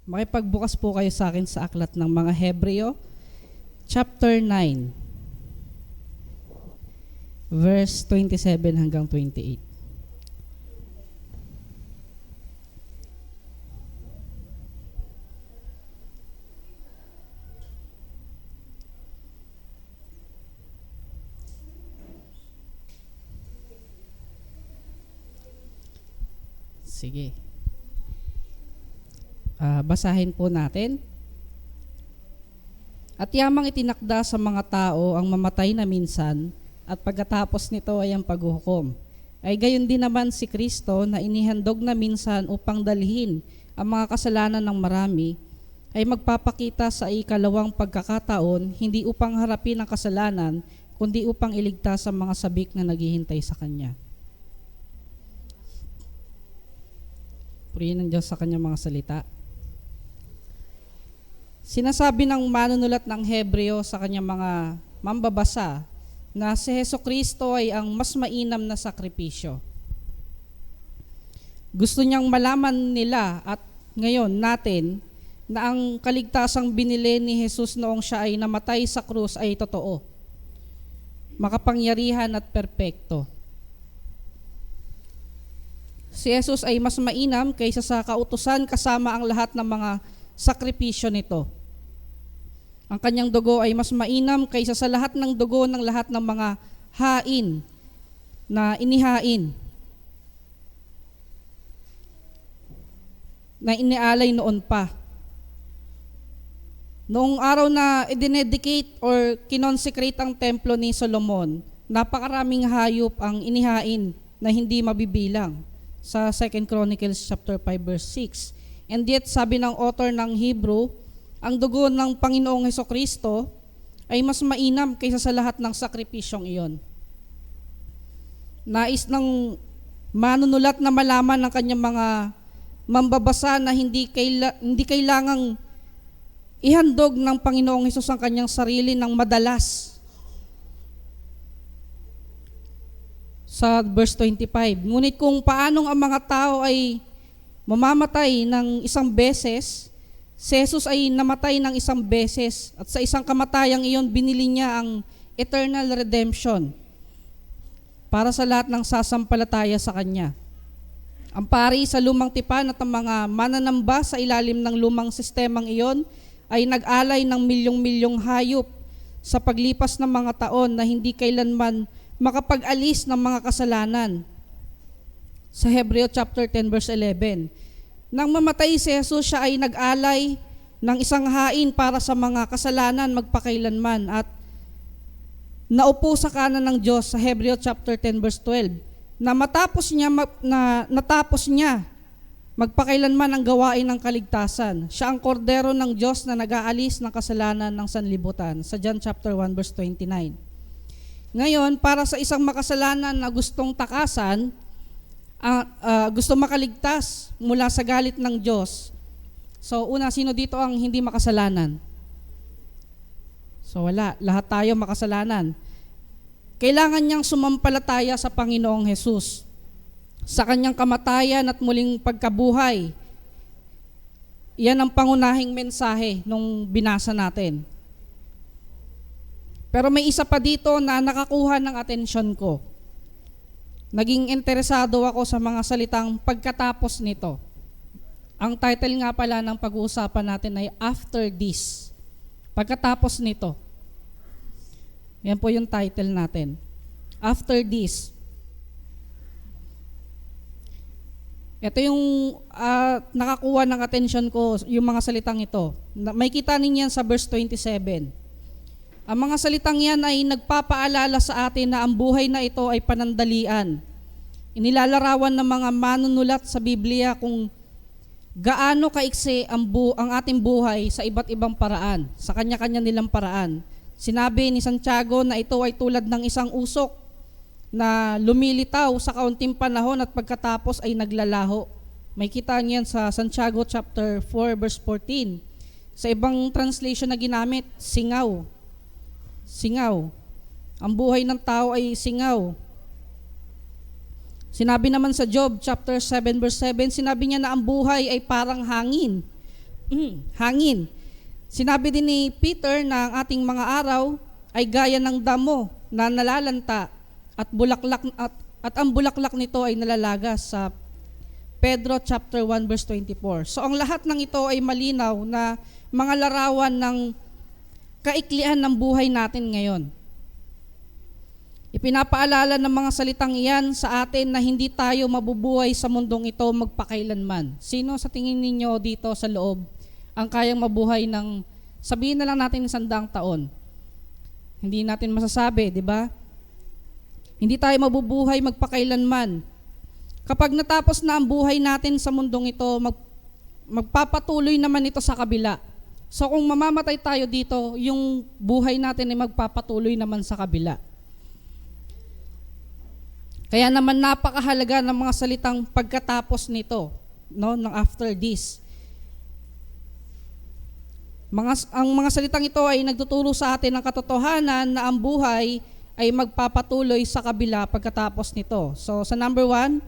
Makipagbukas po kayo sa akin sa aklat ng mga Hebreo, chapter 9, verse 27 hanggang 28. Sige. Basahin po natin. At yamang itinakda sa mga tao ang mamatay na minsan, at pagkatapos nito ay ang paghuhukom. Ay gayon din naman si Kristo na inihandog na minsan upang dalhin ang mga kasalanan ng marami, ay magpapakita sa ikalawang pagkakataon, hindi upang harapin ang kasalanan, kundi upang iligtas ang mga sabik na naghihintay sa Kanya. Purihin ng Diyos sa Kanyang mga salita. Sinasabi ng manunulat ng Hebreo sa kanyang mga mambabasa na si Jesucristo ay ang mas mainam na sakripisyo. Gusto niyang malaman nila at ngayon natin na ang kaligtasang binili ni Jesus noong siya ay namatay sa krus ay totoo, makapangyarihan at perpekto. Si Jesus ay mas mainam kaysa sa kautusan kasama ang lahat ng mga sakripisyo nito. Ang kanyang dugo ay mas mainam kaysa sa lahat ng dugo ng lahat ng mga hain na inihain, na inialay noon pa. Noong araw na idinedicate or kinonsecrate ang templo ni Solomon, napakaraming hayop ang inihain na hindi mabibilang sa 2 Chronicles chapter 5 verse 6. And yet, sabi ng author ng Hebrew, ang dugo ng Panginoong Hesukristo ay mas mainam kaysa sa lahat ng sakripisyong iyon. Nais ng manunulat na malaman ng kanyang mga mambabasa na hindi kailangang ihandog ng Panginoong Hesus ang kanyang sarili ng madalas. Sa verse 25, ngunit kung paanong ang mga tao ay mamamatay ng isang beses, si Jesus ay namatay ng isang beses at sa isang kamatayang iyon binili niya ang eternal redemption para sa lahat ng sasampalataya sa Kanya. Ang pari sa lumang tipan at ang mga mananamba sa ilalim ng lumang sistemang iyon ay nag-alay ng milyong-milyong hayop sa paglipas ng mga taon na hindi kailanman makapag-alis ng mga kasalanan. Sa Hebreo chapter 10 verse 11, nang mamatay si Jesus, siya ay nag-alay ng isang hain para sa mga kasalanan magpakailanman at naupo sa kanan ng Diyos sa Hebreo chapter 10 verse 12, na natapos niya magpakailanman ang gawain ng kaligtasan. Siya ang kordero ng Diyos na nag-aalis ng kasalanan ng sanlibutan sa John chapter 1 verse 29. Ngayon, para sa isang makasalanan na gustong takasan, gusto makaligtas mula sa galit ng Diyos. So una, sino dito ang hindi makasalanan? So wala, lahat tayo makasalanan. Kailangan niyang sumampalataya sa Panginoong Hesus, sa kanyang kamatayan at muling pagkabuhay. Yan ang pangunahing mensahe nung binasa natin. Pero may isa pa dito na nakakuha ng atensyon ko. Naging interesado ako sa mga salitang pagkatapos nito. Ang title nga pala ng pag-uusapan natin ay After This. Pagkatapos nito. Yan po yung title natin. After This. Ito yung nakakuha ng atensyon ko, yung mga salitang ito. May kita ninyo sa verse 27. Ang mga salitang yan ay nagpapaalala sa atin na ang buhay na ito ay panandalian. Inilalarawan ng mga manunulat sa Biblia kung gaano kaiksi ang ating buhay sa iba't ibang paraan, sa kanya-kanya nilang paraan. Sinabi ni Santiago na ito ay tulad ng isang usok na lumilitaw sa kaunting panahon at pagkatapos ay naglalaho. May kita niyan sa Santiago chapter 4 verse 14. Sa ibang translation na ginamit, singaw. Singaw. Ang buhay ng tao ay singaw. Sinabi naman sa Job chapter 7 verse 7, sinabi niya na ang buhay ay parang hangin. hangin. Sinabi din ni Peter na ang ating mga araw ay gaya ng damo na nalalanta at ang bulaklak nito ay nalalagas sa Pedro chapter 1 verse 24. So ang lahat ng ito ay malinaw na mga larawan ng kaiklian ng buhay natin ngayon. Ipinapaalala ng mga salitang iyan sa atin na hindi tayo mabubuhay sa mundong ito magpakailanman. Sino sa tingin ninyo dito sa loob ang kayang mabuhay ng, sabihin na lang natin 100 taon? Hindi natin masasabi, di ba? Hindi tayo mabubuhay magpakailanman. Kapag natapos na ang buhay natin sa mundong ito, magpapatuloy naman ito sa kabila. So kung mamamatay tayo dito, yung buhay natin ay magpapatuloy naman sa kabila. Kaya naman napakahalaga ng mga salitang pagkatapos nito, no, ng after this. Ang mga salitang ito ay nagtuturo sa atin ng katotohanan na ang buhay ay magpapatuloy sa kabila pagkatapos nito. So sa number 1,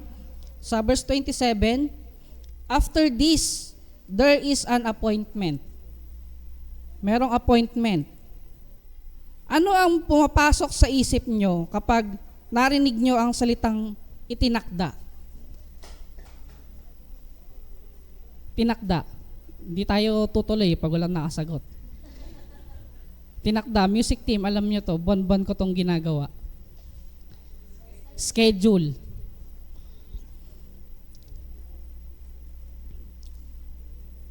sa verse 27, after this, there is an appointment. Merong appointment. Ano ang pumapasok sa isip nyo kapag narinig nyo ang salitang itinakda? Tinakda. Hindi tayo tutuloy pag walang nakasagot. Tinakda, music team, alam nyo to, buwan-buwan ko tong ginagawa. Schedule.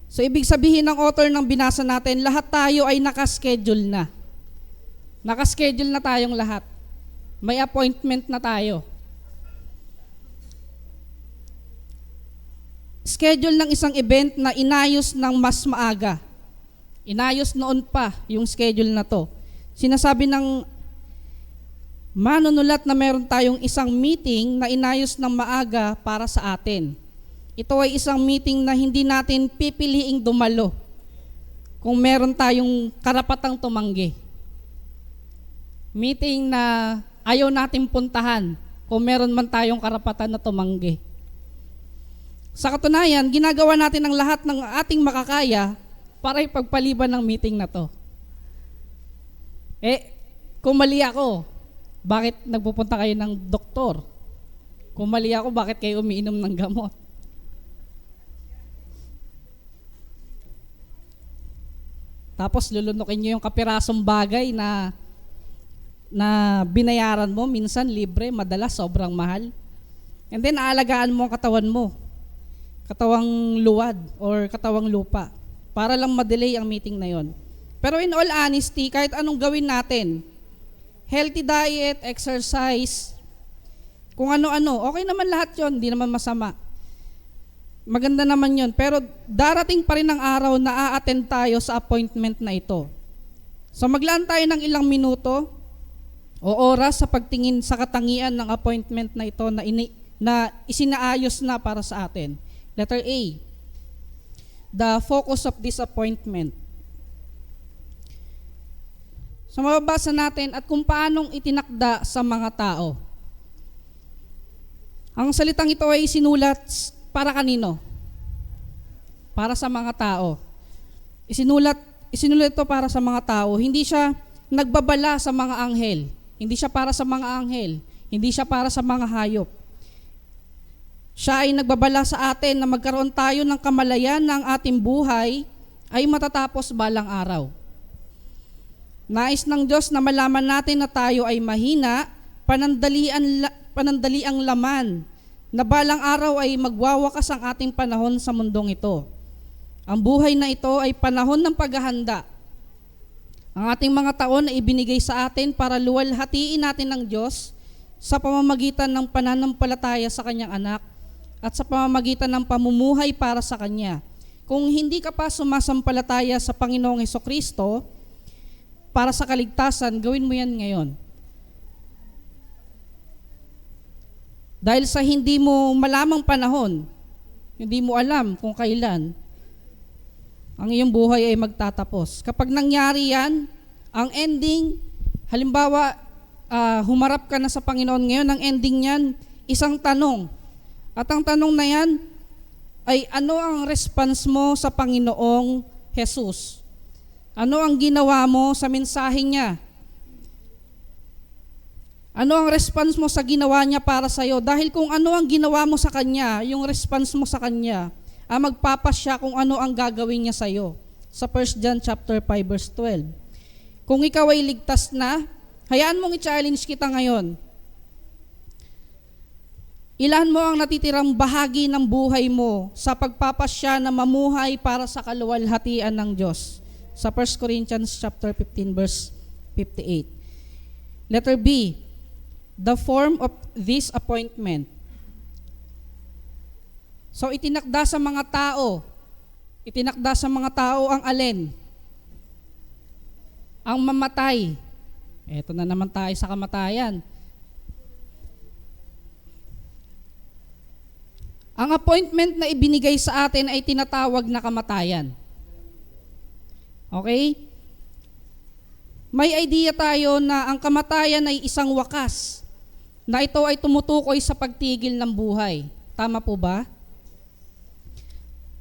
So ibig sabihin ng author ng binasa natin, lahat tayo ay nakaschedule na. Nakaschedule na tayong lahat. May appointment na tayo. Schedule ng isang event na inayos ng mas maaga. Inayos noon pa yung schedule na to. Sinasabi ng manunulat na meron tayong isang meeting na inayos ng maaga para sa atin. Ito ay isang meeting na hindi natin pipiliing dumalo kung meron tayong karapatang tumanggi. Meeting na ayaw natin puntahan kung meron man tayong karapatan na tumanggi. Sa katunayan, ginagawa natin ang lahat ng ating makakaya para ipagpaliban ng meeting na to. Kung mali ako, bakit nagpupunta kayo ng doktor? Kung mali ako, bakit kayo umiinom ng gamot? Tapos lulunukin nyo yung kapirasong bagay na binayaran mo, minsan libre, madalas sobrang mahal. And then aalagaan mo ang katawan mo, katawang luwad or katawang lupa, para lang ma-delay ang meeting na yon. Pero in all honesty, kahit anong gawin natin, healthy diet, exercise, kung ano-ano, okay naman lahat yon, hindi naman masama. Maganda naman yon. Pero darating pa rin ang araw na a-attend tayo sa appointment na ito. So maglaan tayo ng ilang minuto o oras sa pagtingin sa katangian ng appointment na ito na isinaayos na para sa atin. Letter A, the focus of this appointment. So mababasa natin at kung paanong itinakda sa mga tao. Ang salitang ito ay sinulat para kanino? Para sa mga tao. Isinulat ito para sa mga tao. Hindi siya nagbabala sa mga anghel. Hindi siya para sa mga anghel. Hindi siya para sa mga hayop. Siya ay nagbabala sa atin na magkaroon tayo ng kamalayan ng ating buhay ay matatapos balang araw. Nais ng Diyos na malaman natin na tayo ay mahina, panandaliang laman, na balang araw ay magwawakas ang ating panahon sa mundong ito. Ang buhay na ito ay panahon ng paghahanda. Ang ating mga taon ay ibinigay sa atin para luwalhatiin natin ng Diyos sa pamamagitan ng pananampalataya sa Kanyang anak at sa pamamagitan ng pamumuhay para sa Kanya. Kung hindi ka pa sumasampalataya sa Panginoong Hesukristo para sa kaligtasan, gawin mo yan ngayon. Dahil sa hindi mo malamang panahon, hindi mo alam kung kailan ang iyong buhay ay magtatapos. Kapag nangyari yan, ang ending, halimbawa, humarap ka na sa Panginoon ngayon, ang ending niyan, isang tanong. At ang tanong na yan, ay ano ang response mo sa Panginoong Jesus? Ano ang ginawa mo sa mensahe niya? Ano ang response mo sa ginawa niya para sa iyo? Dahil kung ano ang ginawa mo sa Kanya, yung response mo sa Kanya, magpapasya kung ano ang gagawin niya sa iyo. Sa 1 John chapter 5 verse 12. Kung ikaw ay ligtas na, hayaan mong i-challenge kita ngayon. Ilan mo ang natitirang bahagi ng buhay mo sa pagpapasya na mamuhay para sa kaluwalhatian ng Diyos? Sa 1 Corinthians chapter 15 verse 58. Letter B, the form of this appointment. So itinakda sa mga tao ang alin? Ang mamatay. Eto na naman tayo sa kamatayan. Ang appointment na ibinigay sa atin ay tinatawag na kamatayan. Okay? May idea tayo na ang kamatayan ay isang wakas, na ito ay tumutukoy sa pagtigil ng buhay. Tama po ba?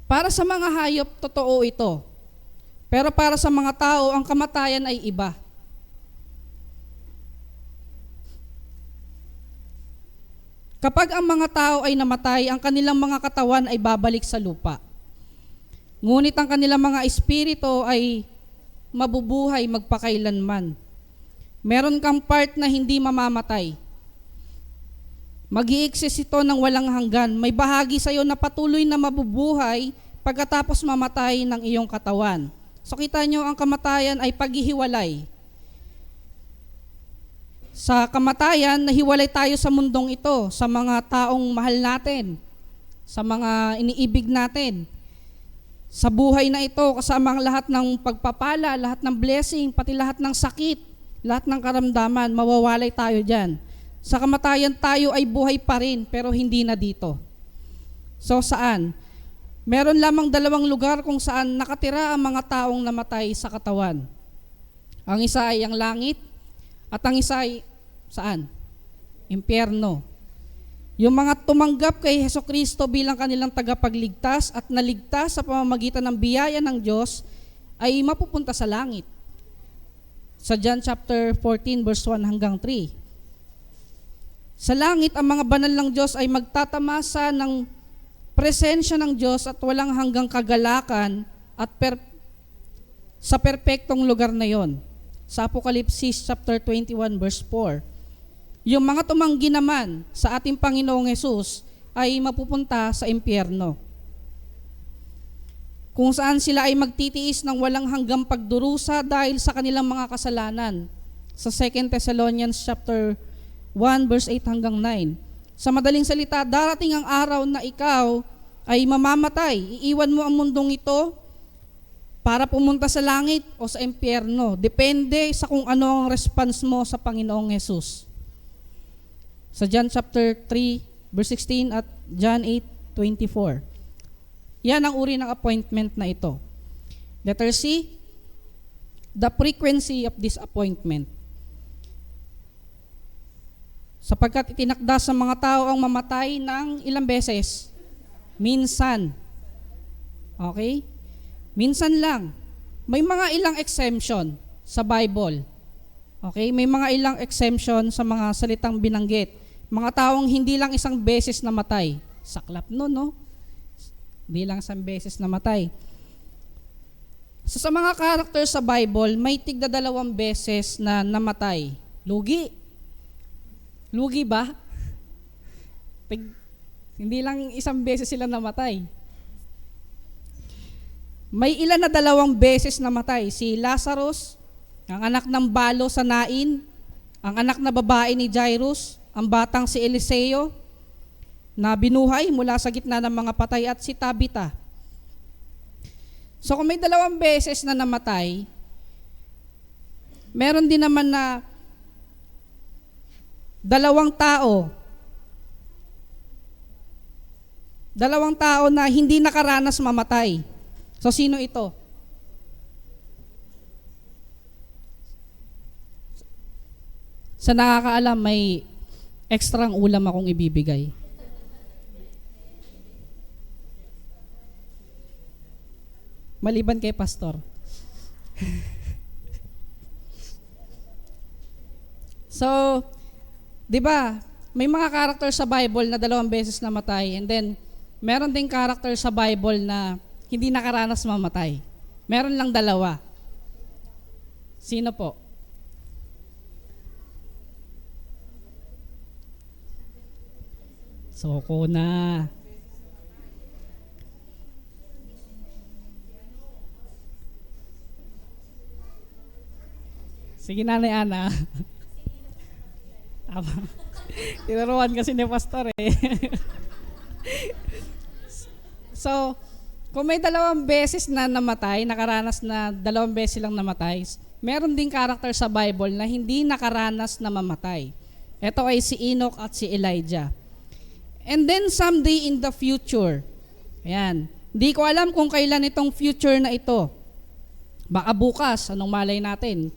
Para sa mga hayop, totoo ito. Pero para sa mga tao, ang kamatayan ay iba. Kapag ang mga tao ay namatay, ang kanilang mga katawan ay babalik sa lupa. Ngunit ang kanilang mga espiritu ay mabubuhay magpakailanman. Meron kang part na hindi mamamatay. Mag-i-exist ito ng walang hanggan. May bahagi sa iyo na patuloy na mabubuhay pagkatapos mamatay ng iyong katawan. So kita nyo, ang kamatayan ay paghihiwalay. Sa kamatayan, nahiwalay tayo sa mundong ito, sa mga taong mahal natin, sa mga iniibig natin. Sa buhay na ito, kasama ang lahat ng pagpapala, lahat ng blessing, pati lahat ng sakit, lahat ng karamdaman, mawawalay tayo dyan. Sa kamatayan tayo ay buhay pa rin, pero hindi na dito. So saan? Meron lamang 2 lugar kung saan nakatira ang mga taong namatay sa katawan. Ang isa ay ang langit, at ang isa ay saan? Impyerno. Yung mga tumanggap kay Hesukristo bilang kanilang tagapagligtas at naligtas sa pamamagitan ng biyaya ng Diyos ay mapupunta sa langit. Sa John chapter 14 verse 1 hanggang 3. Sa langit, ang mga banal ng Diyos ay magtatamasa ng presensya ng Diyos at walang hanggang kagalakan at sa perpektong lugar na yon. Sa Apokalipsis chapter 21 verse 4. Yung mga tumanggi naman sa ating Panginoong Hesus ay mapupunta sa impyerno, kung saan sila ay magtitiis ng walang hanggang pagdurusa dahil sa kanilang mga kasalanan. Sa 2 Thessalonians chapter 1 verse 8 hanggang 9. Sa madaling salita, darating ang araw na ikaw ay mamamatay. Iiwan mo ang mundong ito para pumunta sa langit o sa impyerno. Depende sa kung ano ang response mo sa Panginoong Hesus. Sa John chapter 3 verse 16 at John 8:24. Yan ang uri ng appointment na ito. Letter C, the frequency of this appointment. Sapagkat itinakda sa mga tao ang mamatay ng ilang beses? Minsan. Okay? Minsan lang. May mga ilang exemption sa Bible. Okay? May mga ilang exemption sa mga salitang binanggit. Mga taong hindi lang isang beses namatay. Saklap no, no? Hindi lang isang beses namatay. So, sa mga character sa Bible, may tigda 2 beses na namatay. Lugi. Lugi ba? Hindi lang isang beses sila namatay. May ilan na 2 beses namatay. Si Lazarus, ang anak ng balo sa Nain, ang anak na babae ni Jairus, ang batang si Eliseo, na binuhay mula sa gitna ng mga patay, at si Tabitha. So kung may 2 beses na namatay, meron din naman na 2 tao. 2 tao na hindi nakaranas mamatay. So sino ito? Sa nakakaalam, may extrang ulam akong ibibigay. Maliban kay pastor. So, di ba, may mga character sa Bible na 2 beses namatay, and then meron ding character sa Bible na hindi nakaranas mamatay. Meron lang 2. Sino po? Soko na. Sige, Nanay Ana. Tinuruan kasi ni pastor eh. So, kung may 2 beses na namatay, nakaranas na 2 beses lang namatay, meron ding karakter sa Bible na hindi nakaranas na mamatay. Ito ay si Enoch at si Elijah. And then someday in the future, ayan, hindi ko alam kung kailan itong future na ito. Baka bukas, anong malay natin.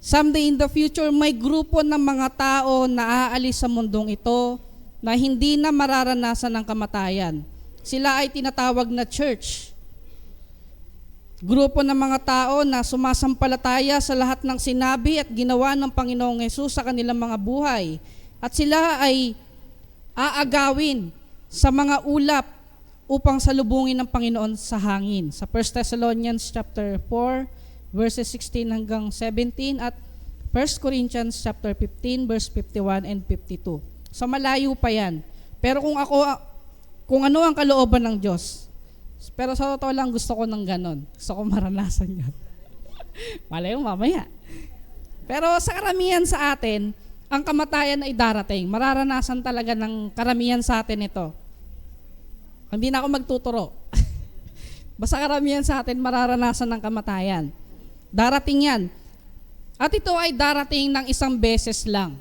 Someday in the future, may grupo ng mga tao na aalis sa mundong ito na hindi na mararanasan ng kamatayan. Sila ay tinatawag na church. Grupo ng mga tao na sumasampalataya sa lahat ng sinabi at ginawa ng Panginoong Hesus sa kanilang mga buhay. At sila ay aagawin sa mga ulap upang salubungin ng Panginoon sa hangin. Sa 1 Thessalonians chapter 4, verses 16 hanggang 17 at 1 Corinthians chapter 15 verse 51 and 52. So malayo pa yan. Pero kung ano ang kalooban ng Diyos. Pero sa totoo lang gusto ko ng ganon. Gusto ko maranasan yan. Malayo mamaya. Pero sa karamihan sa atin, ang kamatayan ay darating. Mararanasan talaga ng karamihan sa atin ito. Hindi na ako magtuturo. Basta karamihan sa atin mararanasan ng kamatayan. Darating yan. At ito ay darating ng 1 beses lang.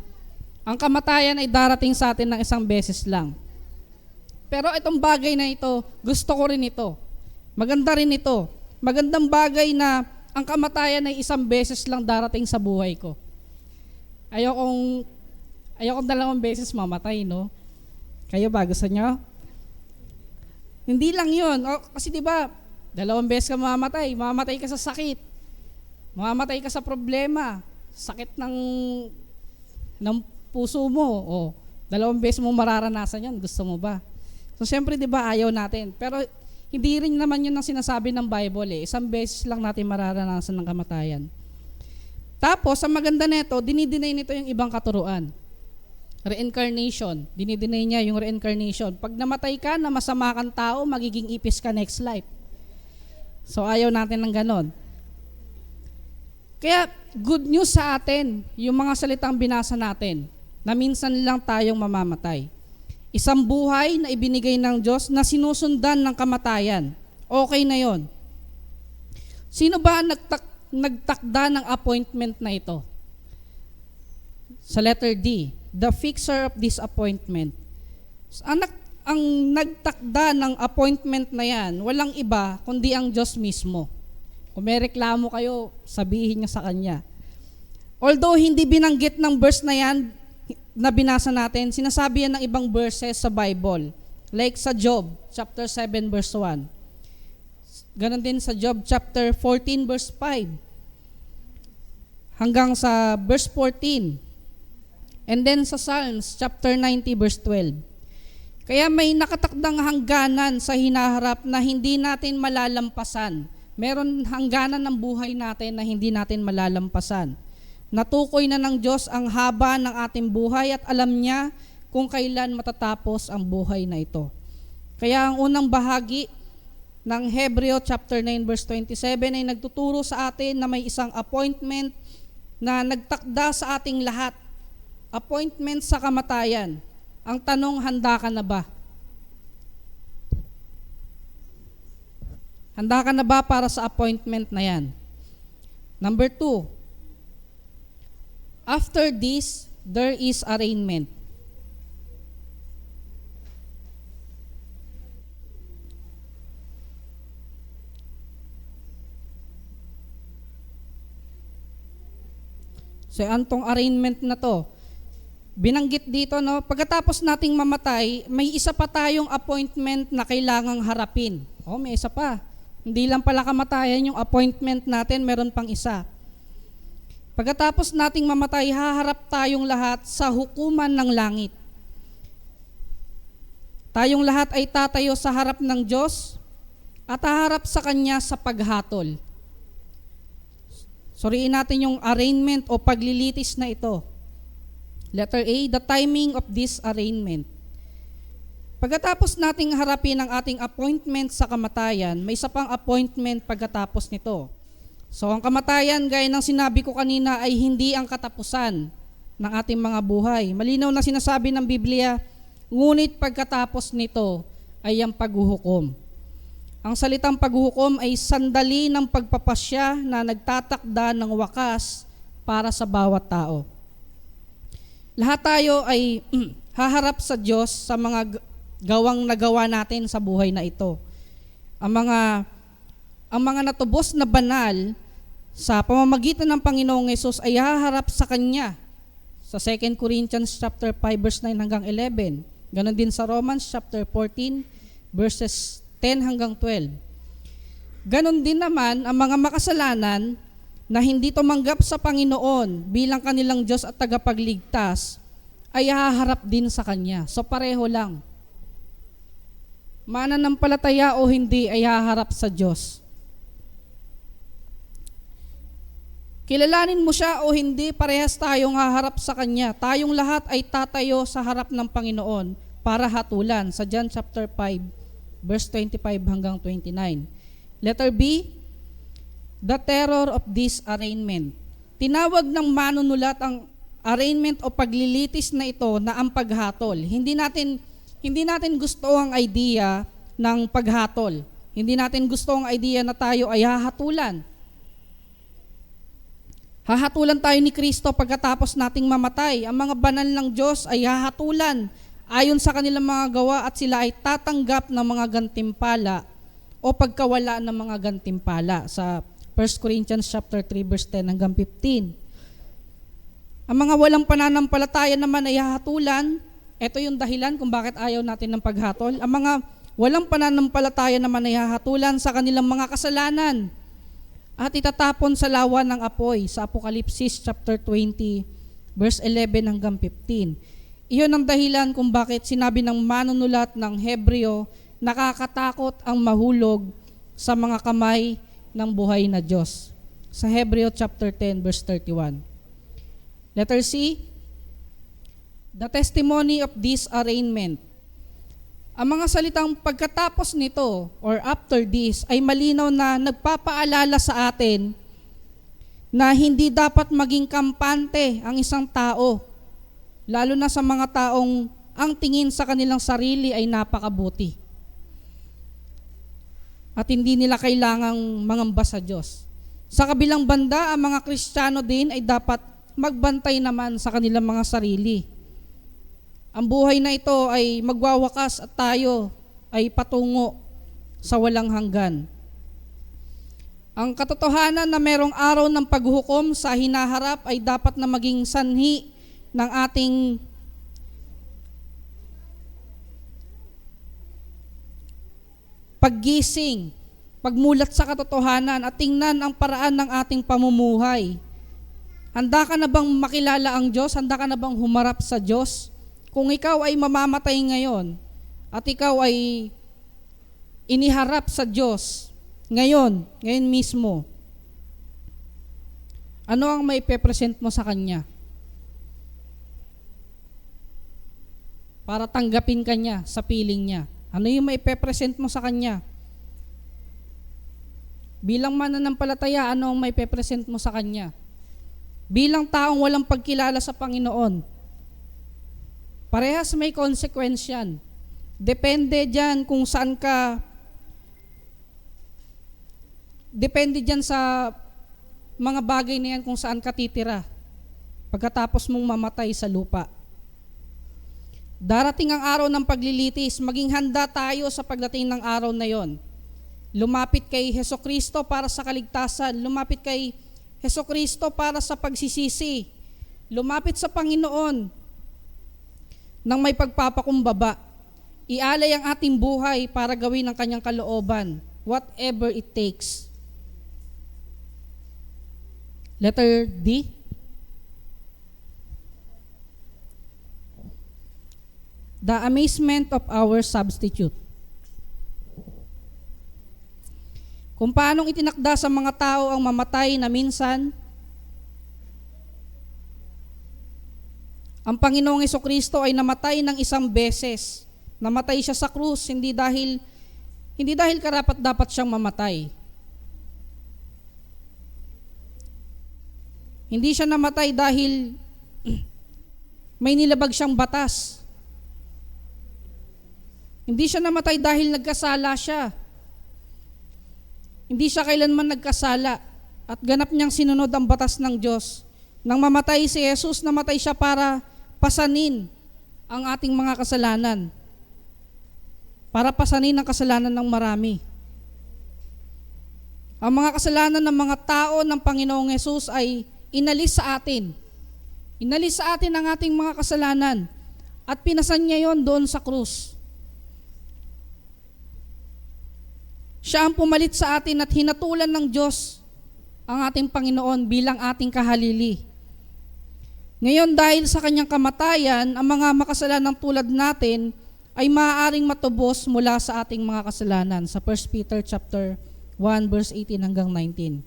Ang kamatayan ay darating sa atin ng 1 beses lang. Pero itong bagay na ito, gusto ko rin ito. Maganda rin ito. Magandang bagay na ang kamatayan ay 1 beses lang darating sa buhay ko. Ayokong 2 beses mamatay, no? Kayo ba, gusto nyo? Hindi lang yun. Kasi diba, 2 beses ka mamatay ka sa sakit. Mamamatay ka sa problema, sakit ng puso mo, 2 beses mo mararanasan yan, gusto mo ba? So siyempre, di ba, ayaw natin. Pero hindi rin naman yun ang sinasabi ng Bible eh. 1 beses lang natin mararanasan ng kamatayan. Tapos, ang maganda nito, dinideny nito yung ibang katuruan. Reincarnation. Dinideny niya yung reincarnation. Pag namatay ka na masama kang tao, magiging ipis ka next life. So ayaw natin ng ganon. Kaya good news sa atin, yung mga salitang binasa natin, na minsan lang tayong mamamatay. Isang buhay na ibinigay ng Diyos na sinusundan ng kamatayan. Okay na yon. Sino ba ang nagtakda ng appointment na ito? Sa letter D, the fixer of this appointment. Ang nagtakda ng appointment na yan, walang iba kundi ang Diyos mismo. Kung may reklamo kayo, sabihin niyo sa Kanya. Although hindi binanggit ng verse na yan na binasa natin, sinasabi yan ng ibang verses sa Bible. Like sa Job, chapter 7, verse 1. Ganon din sa Job, chapter 14, verse 5. Hanggang sa verse 14. And then sa Psalms, chapter 90, verse 12. Kaya may nakatakdang hangganan sa hinaharap na hindi natin malalampasan. Meron hangganan ng buhay natin na hindi natin malalampasan. Natukoy na ng Diyos ang haba ng ating buhay at alam niya kung kailan matatapos ang buhay na ito. Kaya ang unang bahagi ng Hebreo chapter 9 verse 27 ay nagtuturo sa atin na may isang appointment na nagtakda sa ating lahat. Appointment sa kamatayan. Ang tanong, handa ka na ba? Handa ka na ba para sa appointment na yan? Number 2, after this, there is arraignment. So, antong arraignment na to, binanggit dito, no, pagkatapos nating mamatay, may isa pa tayong appointment na kailangang harapin. May isa pa. Hindi lang pala kamatayan yung appointment natin, meron pang isa. Pagkatapos nating mamatay, haharap tayong lahat sa hukuman ng langit. Tayong lahat ay tatayo sa harap ng Diyos at haharap sa Kanya sa paghatol. Suriin natin yung arraignment o paglilitis na ito. Letter A, the timing of this arraignment. Pagkatapos nating harapin ang ating appointment sa kamatayan, may isa pang appointment pagkatapos nito. So ang kamatayan, gaya ng sinabi ko kanina, ay hindi ang katapusan ng ating mga buhay. Malinaw na sinasabi ng Biblia, ngunit pagkatapos nito ay ang paghuhukom. Ang salitang paghuhukom ay sandali ng pagpapasya na nagtatakda ng wakas para sa bawat tao. Lahat tayo ay haharap sa Diyos sa mga gawang nagawa natin sa buhay na ito. Ang mga natubos na banal sa pamamagitan ng Panginoong Hesus ay haharap sa Kanya. Sa 2 Corinthians chapter 5 verse 9 hanggang 11. Ganon din sa Romans chapter 14 verses 10 hanggang 12. Ganon din naman ang mga makasalanan na hindi tumanggap sa Panginoon bilang kanilang Diyos at tagapagligtas ay haharap din sa Kanya. So pareho lang. Mananampalataya o hindi ay haharap sa Diyos. Kilalanin mo siya o hindi, parehas tayong haharap sa Kanya. Tayong lahat ay tatayo sa harap ng Panginoon para hatulan. Sa John chapter 5, verse 25 hanggang 29. Letter B, the terror of this arraignment. Tinawag ng manunulat ang arraignment o paglilitis na ito na ang paghatol. Hindi natin gusto ang idea ng paghatol. Hindi natin gusto ang idea na tayo ay hahatulan. Hahatulan tayo ni Kristo pagkatapos nating mamatay. Ang mga banal ng Diyos ay hahatulan ayon sa kanilang mga gawa at sila ay tatanggap ng mga gantimpala o pagkawala ng mga gantimpala sa 1 Corinthians chapter 3 verse 10 hanggang 15. Ang mga walang pananampalataya naman ay hahatulan. Ito yung dahilan kung bakit ayaw natin ng paghatol. Ang mga walang pananampalataya naman ay hahatulan sa kanilang mga kasalanan at itatapon sa lawa ng apoy sa Apokalipsis chapter 20 verse 11 hanggang 15. Iyon ang dahilan kung bakit sinabi ng manunulat ng Hebreo, nakakatakot ang mahulog sa mga kamay ng buhay na Diyos. Sa Hebreo chapter 10 verse 31. Letter C, the testimony of this arraignment. Ang mga salitang pagkatapos nito or after this ay malinaw na nagpapaalala sa atin na hindi dapat maging kampante ang isang tao, lalo na sa mga taong ang tingin sa kanilang sarili ay napakabuti at hindi nila kailangang mangamba sa Diyos. Sa kabilang banda, ang mga Kristiyano din ay dapat magbantay naman sa kanilang mga sarili. Ang buhay na ito ay magwawakas at tayo ay patungo sa walang hanggan. Ang katotohanan na merong araw ng paghuhukom sa hinaharap ay dapat na maging sanhi ng ating paggising, pagmulat sa katotohanan at tingnan ang paraan ng ating pamumuhay. Handa ka na bang makilala ang Diyos? Handa ka na bang humarap sa Diyos? Kung ikaw ay mamamatay ngayon at ikaw ay iniharap sa Diyos ngayon mismo, ano ang may pe-present mo sa Kanya? Para tanggapin Kanya sa piling Niya. Ano yung may pe-present mo sa Kanya? Bilang mananampalataya, ano ang may pe-present mo sa Kanya? Bilang taong walang pagkilala sa Panginoon, parehas may consequence yan. Depende dyan kung saan ka, depende dyan sa mga bagay na yan kung saan ka titira pagkatapos mong mamatay sa lupa. Darating ang araw ng paglilitis, maging handa tayo sa pagdating ng araw na yon. Lumapit kay Hesukristo para sa kaligtasan, lumapit kay Hesukristo para sa pagsisisi, lumapit sa Panginoon nang may pagpapakumbaba. Ialay ang ating buhay para gawin ang Kanyang kalooban. whatever it takes. Letter D. The amazement of our substitute. Kung paanong itinakda sa mga tao ang mamatay na minsan, ang Panginoong Hesukristo ay namatay ng isang beses. Namatay siya sa krus, hindi dahil karapat-dapat siyang mamatay. Hindi siya namatay dahil may nilabag siyang batas. Hindi siya namatay dahil nagkasala siya. Hindi siya kailanman nagkasala at ganap niyang sinunod ang batas ng Diyos. Nang mamatay si Jesus, namatay siya para pasanin ang ating mga kasalanan. Para pasanin ang kasalanan ng marami. Ang mga kasalanan ng mga tao ng Panginoong Jesus ay inalis sa atin. Inalis sa atin ang ating mga kasalanan at pinasan niya yon doon sa krus. Siya ang pumalit sa atin at hinatulan ng Diyos ang ating Panginoon bilang ating kahalili. Ngayon dahil sa kanyang kamatayan, ang mga makasalanang tulad natin ay maaaring matubos mula sa ating mga kasalanan sa 1 Peter chapter 1 verse 18 hanggang 19.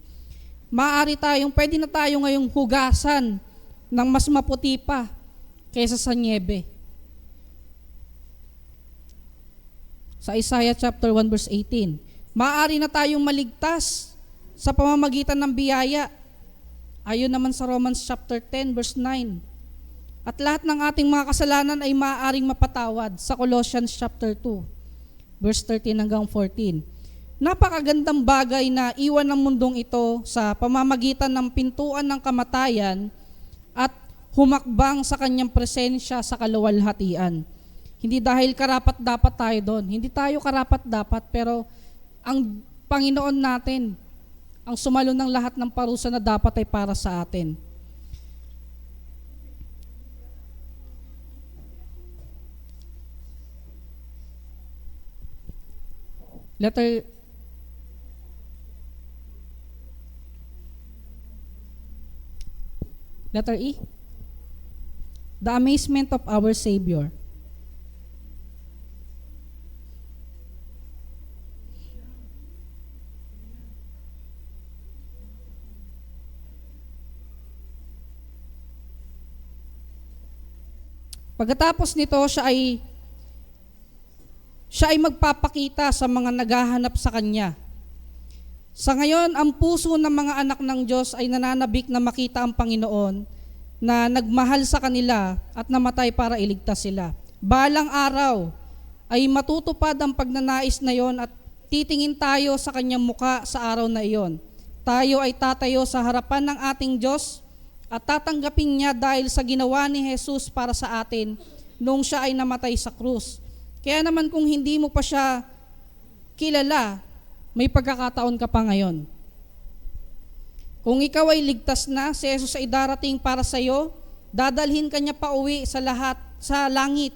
Pwede na tayo ngayong hugasan ng mas maputi pa kaysa sa nyebe. Sa Isaiah chapter 1 verse 18, maaari na tayong maligtas sa pamamagitan ng biyaya. Ayon naman sa Romans chapter 10 verse 9. At lahat ng ating mga kasalanan ay maaaring mapatawad sa Colossians chapter 2 verse 13 hanggang 14. Napakagandang bagay na iwan ng mundong ito sa pamamagitan ng pintuan ng kamatayan at humakbang sa kanyang presensya sa kaluwalhatian. Hindi dahil karapat-dapat tayo doon. Hindi tayo karapat-dapat, pero ang Panginoon natin, ang sumalo ng lahat ng parusa na dapat ay para sa atin. Letter E. The amazement of our Savior. Pagkatapos nito, siya ay magpapakita sa mga naghahanap sa Kanya. Sa ngayon, ang puso ng mga anak ng Diyos ay nananabik na makita ang Panginoon na nagmahal sa kanila at namatay para iligtas sila. Balang araw ay matutupad ang pagnanais na yon at titingin tayo sa Kanyang muka sa araw na iyon. Tayo ay tatayo sa harapan ng ating Diyos at tatanggapin niya dahil sa ginawa ni Jesus para sa atin noong siya ay namatay sa krus. Kaya naman kung hindi mo pa siya kilala, may pagkakataon ka pa ngayon. Kung ikaw ay ligtas na, si Jesus ay darating para sa iyo, dadalhin ka niya pa uwi sa langit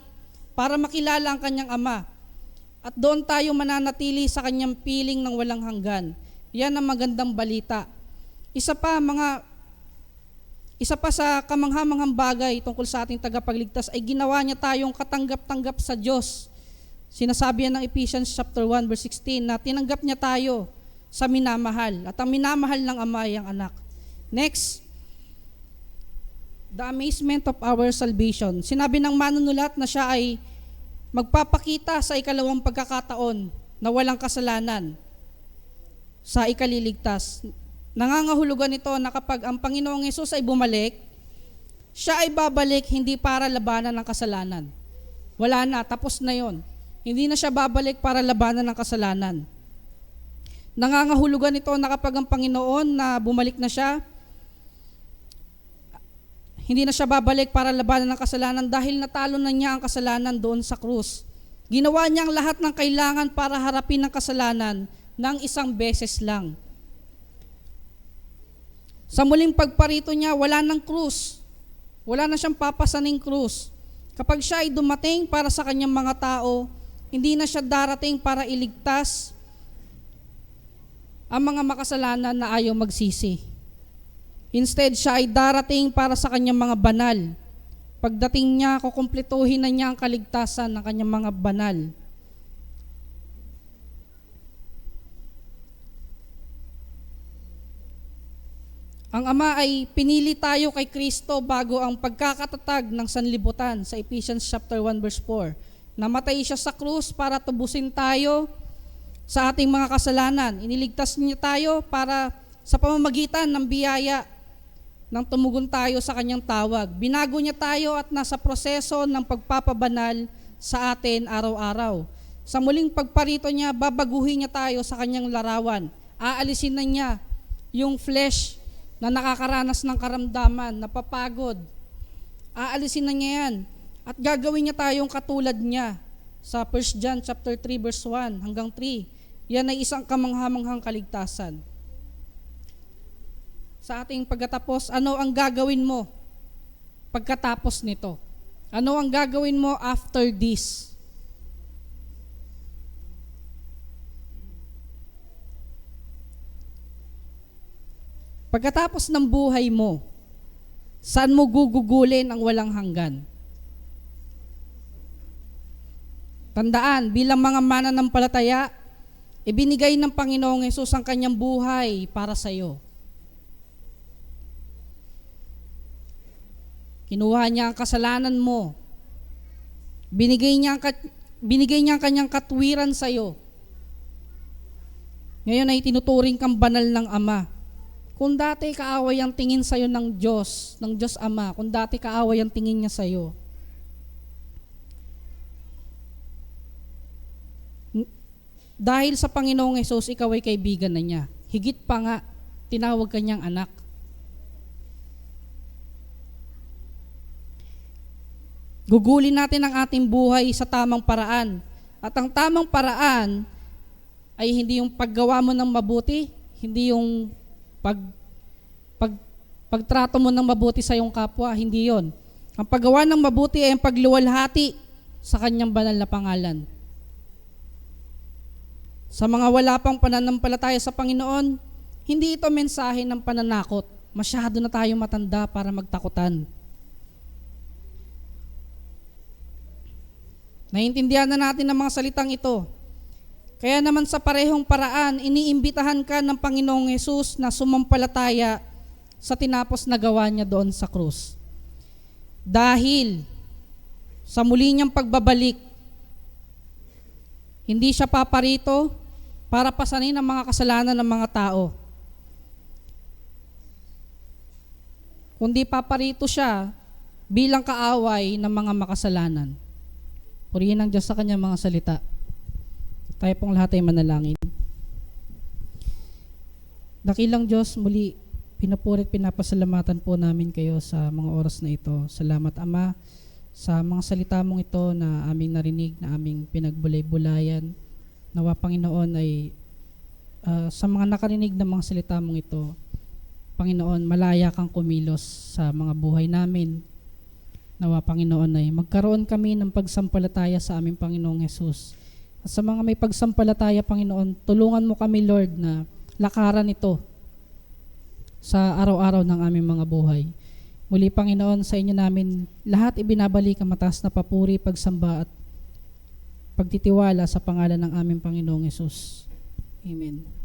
para makilala ang kanyang Ama. At doon tayo mananatili sa kanyang piling ng walang hanggan. Yan ang magandang balita. Isa pa sa kamanghamanghang bagay tungkol sa ating tagapagligtas ay ginawa niya tayong katanggap-tanggap sa Diyos. Sinasabi yan ng Ephesians chapter 1 verse 16 na tinanggap niya tayo sa minamahal at ang minamahal ng Ama ay ang anak. Next, the amazement of our salvation. Sinabi ng manunulat na siya ay magpapakita sa ikalawang pagkakataon na walang kasalanan sa ikaliligtas. Nangangahulugan ito na kapag ang Panginoong Hesus ay bumalik, siya ay babalik hindi para labanan ng kasalanan. Wala na, tapos na yon. Hindi na siya babalik para labanan ng kasalanan. Nangangahulugan ito na kapag ang Panginoon na bumalik na siya, hindi na siya babalik para labanan ng kasalanan dahil natalo na niya ang kasalanan doon sa krus. Ginawa niya ang lahat ng kailangan para harapin ang kasalanan ng isang beses lang. Sa muling pagparito niya, wala ng krus. Wala na siyang papasaning krus. Kapag siya ay dumating para sa kanyang mga tao, hindi na siya darating para iligtas ang mga makasalanan na ayaw magsisi. Instead, siya ay darating para sa kanyang mga banal. Pagdating niya, kukumpletuhin na niya ang kaligtasan ng kanyang mga banal. Ang Ama ay pinili tayo kay Kristo bago ang pagkakatatag ng sanlibutan sa Ephesians chapter 1 verse 4. Namatay siya sa krus para tubusin tayo sa ating mga kasalanan. Iniligtas niya tayo para sa pamamagitan ng biyaya nang tumugon tayo sa kanyang tawag. Binago niya tayo at nasa proseso ng pagpapabanal sa atin araw-araw. Sa muling pagparito niya, babaguhin niya tayo sa kanyang larawan. Aalisin na niya yung flesh na nakakaranas ng karamdaman, napapagod. Aalisin na niya yan. At gagawin niya tayong katulad niya. Sa 1 John chapter 3 verse 1 hanggang 3. Yan ay isang kamanghamanghang kaligtasan. Sa ating pagkatapos, ano ang gagawin mo pagkatapos nito? Ano ang gagawin mo after this? Pagkatapos ng buhay mo, saan mo gugugulin ang walang hanggan? Tandaan, bilang mga mananampalataya, ibinigay ng Panginoong Hesus ang kanyang buhay para sa iyo. Kinuha niya ang kasalanan mo. Binigay niya ang kanyang katwiran sa iyo. Ngayon ay tinuturing kang banal ng Ama. Kung dati kaaway ang tingin sa iyo ng Diyos Ama, kung dati kaaway ang tingin niya sa iyo, dahil sa Panginoong Hesus, ikaw ay kaibigan na niya. Higit pa nga, tinawag ka niyang anak. Gugulin natin ang ating buhay sa tamang paraan. At ang tamang paraan ay hindi yung paggawa mo ng mabuti, hindi yung pagtrato mo ng mabuti sa iyong kapwa, hindi yon. Ang paggawa ng mabuti ay ang pagluwalhati sa kanyang banal na pangalan. Sa mga wala pang pananampalataya sa Panginoon, hindi ito mensahe ng pananakot. Masyado na tayo matanda para magtakutan. Naiintindihan na natin ang mga salitang ito. Kaya naman sa parehong paraan, iniimbitahan ka ng Panginoong Hesus na sumampalataya sa tinapos na gawa niya doon sa krus. Dahil sa muli niyang pagbabalik, hindi siya paparito para pasanin ang mga kasalanan ng mga tao. Kundi paparito siya bilang kaaway ng mga makasalanan. Purihin ang Diyos sa kanyang mga salita. Tayo pong lahat ay manalangin. Dakilang Diyos, muli pinupuri at pinapasalamatan po namin kayo sa mga oras na ito. Salamat Ama sa mga salita mong ito na aming narinig, na aming pinagbulay-bulayan. Nawa Panginoon ay sa mga nakarinig ng mga salita mong ito, Panginoon, malaya kang kumilos sa mga buhay namin. Nawa Panginoon ay magkaroon kami ng pagsampalataya sa aming Panginoong Hesus. At sa mga may pagsampalataya, Panginoon, tulungan mo kami, Lord, na lakaran ito sa araw-araw ng aming mga buhay. Muli, Panginoon, sa inyo namin lahat ibinabalik ang mataas na papuri, pagsamba at pagtitiwala sa pangalan ng aming Panginoong Hesus. Amen.